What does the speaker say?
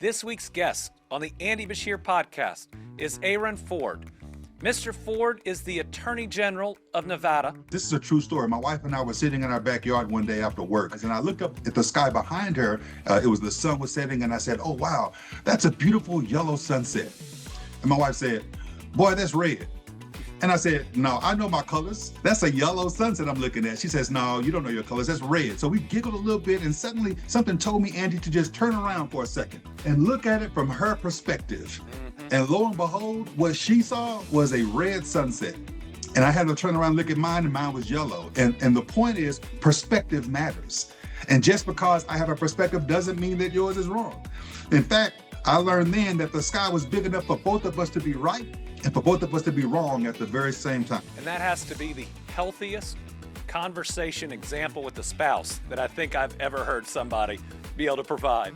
This week's guest on the Andy Beshear podcast is Aaron Ford. Mr. Ford is the Attorney General of Nevada. This is a true story. My wife and I were sitting in our backyard one day after work, and I looked up at the sky behind her. It was the sun was setting, and I said, "Oh, wow, that's a beautiful yellow sunset." And my wife said, "Boy, that's red." And I said, "No, I know my colors. That's a yellow sunset I'm looking at." She says, "No, you don't know your colors. That's red." So we giggled a little bit, and suddenly something told me, Andy, to just turn around for a second and look at it from her perspective. And lo and behold, what she saw was a red sunset. And I had to turn around and look at mine, and mine was yellow. And the point is, perspective matters. And just because I have a perspective doesn't mean that yours is wrong. In fact, I learned then that the sky was big enough for both of us to be right and for both of us to be wrong at the very same time. And that has to be the healthiest conversation example with the spouse that I think I've ever heard somebody be able to provide.